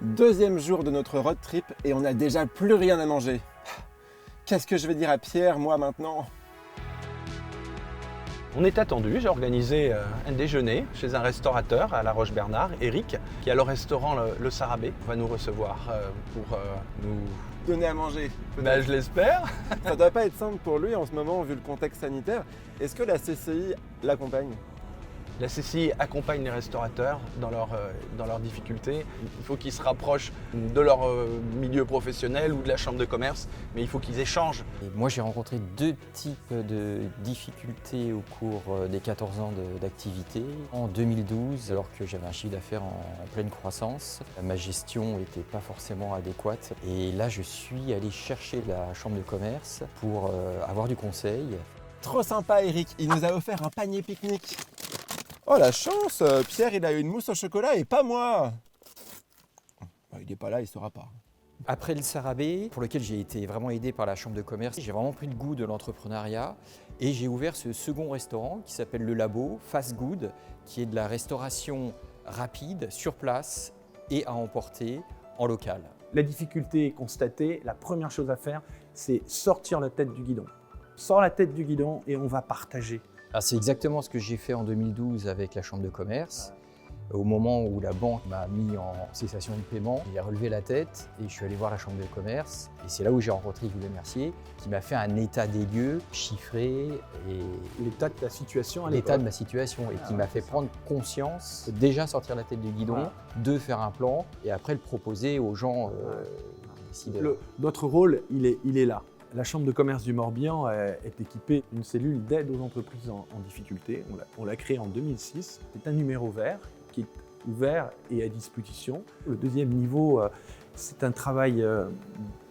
Deuxième jour de notre road trip et on n'a déjà plus rien à manger. Qu'est-ce que je vais dire à Pierre, moi, maintenant? On est attendu, j'ai organisé un déjeuner chez un restaurateur à La Roche-Bernard, Eric, qui a le restaurant Le Sarabé, va nous recevoir pour nous... Donner à manger. Ben, je l'espère. Ça doit pas être simple pour lui en ce moment vu le contexte sanitaire. Est-ce que la CCI l'accompagne? La CCI accompagne les restaurateurs dans leurs difficultés. Il faut qu'ils se rapprochent de leur milieu professionnel ou de la chambre de commerce, mais il faut qu'ils échangent. Et moi, j'ai rencontré deux types de difficultés au cours des 14 ans d'activité. En 2012, alors que j'avais un chiffre d'affaires en pleine croissance, ma gestion n'était pas forcément adéquate. Et là, je suis allé chercher la chambre de commerce pour avoir du conseil. Trop sympa, Eric, il nous a offert un panier pique-nique. Oh la chance, Pierre il a eu une mousse au chocolat et pas moi. Il n'est pas là, il ne saura pas. Après le Sarabé, pour lequel j'ai été vraiment aidé par la chambre de commerce, j'ai vraiment pris le goût de l'entrepreneuriat et j'ai ouvert ce second restaurant qui s'appelle Le Labo, Fast Good, qui est de la restauration rapide, sur place et à emporter en local. La difficulté est constatée, la première chose à faire, c'est sortir la tête du guidon. Sors la tête du guidon et on va partager. C'est exactement ce que j'ai fait en 2012 avec la chambre de commerce. Au moment où la banque m'a mis en cessation de paiement, j'ai relevé la tête et je suis allé voir la chambre de commerce. Et c'est là où j'ai rencontré Yves Lemercier, qui m'a fait un état des lieux chiffré et l'état de ta situation à l'état de ma situation et qui m'a fait prendre conscience de déjà sortir la tête du guidon, de faire un plan et après le proposer aux gens. Notre rôle, il est là. La Chambre de commerce du Morbihan est équipée d'une cellule d'aide aux entreprises en difficulté. On l'a créée en 2006. C'est un numéro vert qui est ouvert et à disposition. Le deuxième niveau, c'est un travail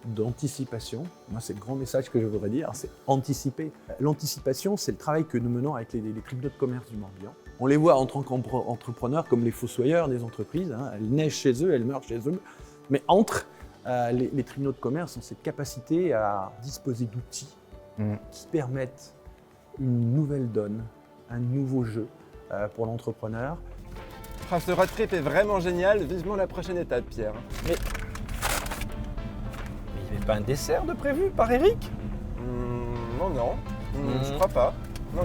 d'anticipation. Moi, c'est le grand message que je voudrais dire, c'est anticiper. L'anticipation, c'est le travail que nous menons avec les tribunaux de commerce du Morbihan. On les voit en tant qu'entrepreneurs comme les fossoyeurs des entreprises. Elles naissent chez eux, elles meurent chez eux. Mais les tribunaux de commerce ont cette capacité à disposer d'outils qui permettent une nouvelle donne, un nouveau jeu pour l'entrepreneur. Ce road trip est vraiment génial, vivement la prochaine étape, Pierre. Mais il n'y avait pas un dessert de prévu par Eric? Non, je crois pas. Non.